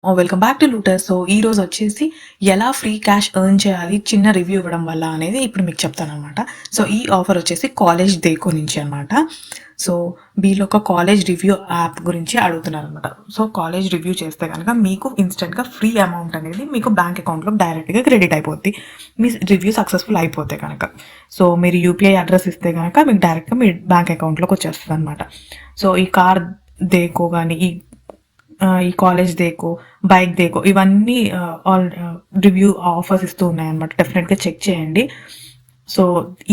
Welcome back to Lotus. So ఈ రోజు వచ్చేసి ఎలా ఫ్రీ క్యాష్ ఎర్న్ చేయాలి చిన్న రివ్యూ ఇవ్వడం వల్ల అనేది ఇప్పుడు మీకు చెప్తానమాట. సో ఈ ఆఫర్ వచ్చేసి కాలేజ్ దేకో నుంచి అనమాట. సో వీళ్ళు ఒక కాలేజ్ రివ్యూ యాప్ గురించి అడుగుతున్నారు అనమాట. సో కాలేజ్ రివ్యూ చేస్తే కనుక మీకు ఇన్స్టెంట్గా ఫ్రీ అమౌంట్ అనేది మీకు బ్యాంక్ అకౌంట్లో డైరెక్ట్గా క్రెడిట్ అయిపోద్ది మీ రివ్యూ సక్సెస్ఫుల్ అయిపోతే కనుక. సో మీరు యూపీఐ అడ్రస్ ఇస్తే కనుక మీకు డైరెక్ట్గా మీ బ్యాంక్ అకౌంట్లోకి వచ్చేస్తుంది అనమాట. సో ఈ కార్ దేకో కానీ ఈ కాలేజ్ దేకో, బైక్ దేకో ఇవన్నీ ఆల్ రివ్యూ ఆఫర్స్ ఇస్తూ ఉన్నాయన్నమాట. డెఫినెట్గా చెక్ చేయండి. సో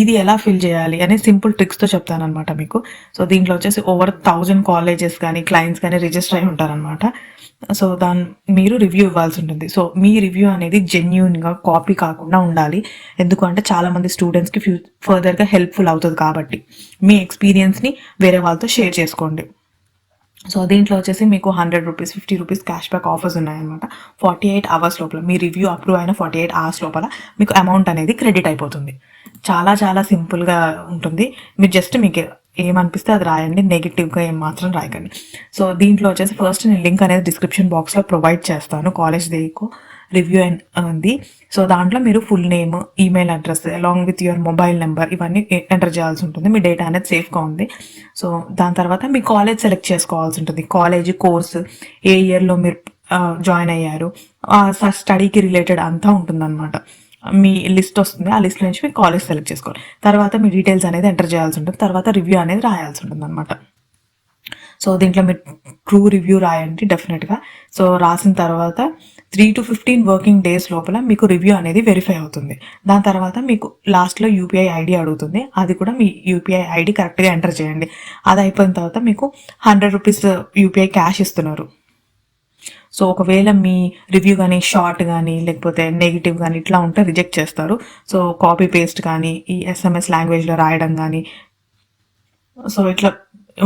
ఇది ఎలా ఫిల్ చేయాలి అనే సింపుల్ ట్రిక్స్తో చెప్తానమాట మీకు. సో దీంట్లో వచ్చేసి ఓవర్ 1000 కాలేజెస్ కానీ క్లయింట్స్ కానీ రిజిస్టర్ అయి ఉంటారనమాట. సో మీరు రివ్యూ ఇవ్వాల్సి ఉంటుంది. సో మీ రివ్యూ అనేది జెన్యూన్గా కాపీ కాకుండా ఉండాలి. ఎందుకంటే చాలామంది స్టూడెంట్స్కి ఫర్దర్గా హెల్ప్ఫుల్ అవుతుంది కాబట్టి మీ ఎక్స్పీరియన్స్ని వేరే వాళ్ళతో షేర్ చేసుకోండి. సో దీంట్లో వచ్చేసి మీకు 100 rupees, 50 rupees cash back offers ఉన్నాయన్నమాట. 48 అవర్స్ లోపల మీ రివ్యూ అప్రూవ్ అయిన 48 అవర్స్ లోపల మీకు అమౌంట్ అనేది క్రెడిట్ అయిపోతుంది. చాలా చాలా సింపుల్గా ఉంటుంది. మీరు జస్ట్ మీకు ఏమనిపిస్తే అది రాయండి, నెగిటివ్గా ఏం మాత్రం రాయకండి. సో దీంట్లో వచ్చేసి ఫస్ట్ నేను లింక్ అనేది డిస్క్రిప్షన్ బాక్స్లో ప్రొవైడ్ చేస్తాను. కాలేజ్ దేకో రివ్యూ ఉంది. సో దాంట్లో మీరు full name, email address along with your mobile number ఇవన్నీ ఎంటర్ చేయాల్సి ఉంటుంది. మీ డేటా అనేది సేఫ్గా ఉంది. సో దాని తర్వాత మీ కాలేజ్ సెలెక్ట్ చేసుకోవాల్సి ఉంటుంది. కాలేజ్ కోర్సు ఏ ఇయర్లో మీరు జాయిన్ అయ్యారు, స్టడీకి రిలేటెడ్ అంతా ఉంటుందన్నమాట. మీ లిస్ట్ వస్తుంది. ఆ లిస్ట్ నుంచి మీ కాలేజ్ సెలెక్ట్ చేసుకోవాలి. తర్వాత మీ డీటెయిల్స్ అనేది ఎంటర్ చేయాల్సి ఉంటుంది. తర్వాత రివ్యూ అనేది రాయాల్సి ఉంటుంది అనమాట. సో దీంట్లో మీరు ట్రూ రివ్యూ రాయండి డెఫినెట్గా. సో రాసిన తర్వాత 3 to 15 వర్కింగ్ డేస్ లోపల మీకు రివ్యూ అనేది వెరిఫై అవుతుంది. దాని తర్వాత మీకు లాస్ట్లో యూపీఐ ఐడి అడుగుతుంది. అది కూడా మీ యూపీఐ ఐడి కరెక్ట్గా ఎంటర్ చేయండి. అది అయిపోయిన తర్వాత మీకు 100 రూపీస్ యూపీఐ క్యాష్ ఇస్తున్నారు. సో ఒకవేళ మీ రివ్యూ కానీ షార్ట్ కానీ లేకపోతే నెగిటివ్ కానీ ఇట్లా ఉంటే రిజెక్ట్ చేస్తారు. సో కాపీ పేస్ట్ కానీ ఈ ఎస్ఎంఎస్ లాంగ్వేజ్లో రాయడం కానీ సో ఇట్లా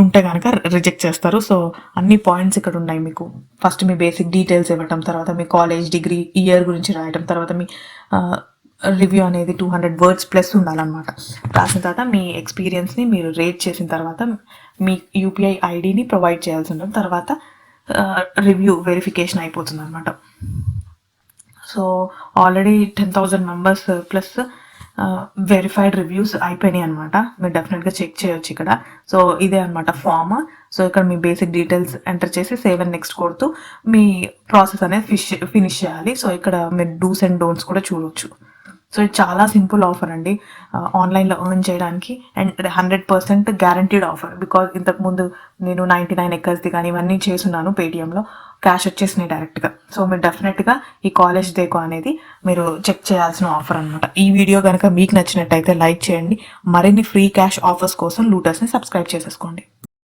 ఉంటే కనుక రిజెక్ట్ చేస్తారు. సో అన్ని పాయింట్స్ ఇక్కడ ఉన్నాయి మీకు. ఫస్ట్ మీ బేసిక్ డీటెయిల్స్ ఇవ్వటం, తర్వాత మీ కాలేజ్ డిగ్రీ ఇయర్ గురించి రాయటం, తర్వాత మీ రివ్యూ అనేది 200 వర్డ్స్ ప్లస్ ఉండాలన్నమాట. రాసిన తర్వాత మీ ఎక్స్పీరియన్స్ని మీరు రేట్ చేసిన తర్వాత మీ యూపీఐ ఐడిని ప్రొవైడ్ చేయాల్సి ఉంటుంది. తర్వాత రివ్యూ వెరిఫికేషన్ అయిపోతుంది అనమాట. So already 10,000 members plus verified reviews అయిపోయినాయి అనమాట. మీరు డెఫినెట్గా చెక్ చేయొచ్చు ఇక్కడ. సో ఇదే అనమాట ఫామ్. సో ఇక్కడ మీ బేసిక్ డీటెయిల్స్ ఎంటర్ చేసి సేవ్ అండ్ నెక్స్ట్ కొడుతూ మీ ప్రాసెస్ అనేది ఫినిష్ చేయాలి. సో ఇక్కడ మీరు డూస్ అండ్ డోంట్స్ కూడా చూడవచ్చు. సో ఇది చాలా సింపుల్ ఆఫర్ అండి ఆన్లైన్లో ఎర్న్ చేయడానికి. And 100% guaranteed offer. బికాజ్ ఇంతకుముందు నేను 99 ఎక్కర్స్ది కానీ ఇవన్నీ చేసున్నాను. పేటిఎంలో క్యాష్ వచ్చేసినాయి డైరెక్ట్గా. సో మీరు డెఫినెట్గా ఈ కాలేజ్ దేకో అనేది మీరు చెక్ చేయాల్సిన ఆఫర్ అనమాట. ఈ వీడియో కనుక మీకు నచ్చినట్టయితే లైక్ చేయండి. మరిన్ని ఫ్రీ క్యాష్ ఆఫర్స్ కోసం లూటస్ని సబ్స్క్రైబ్ చేసేసుకోండి.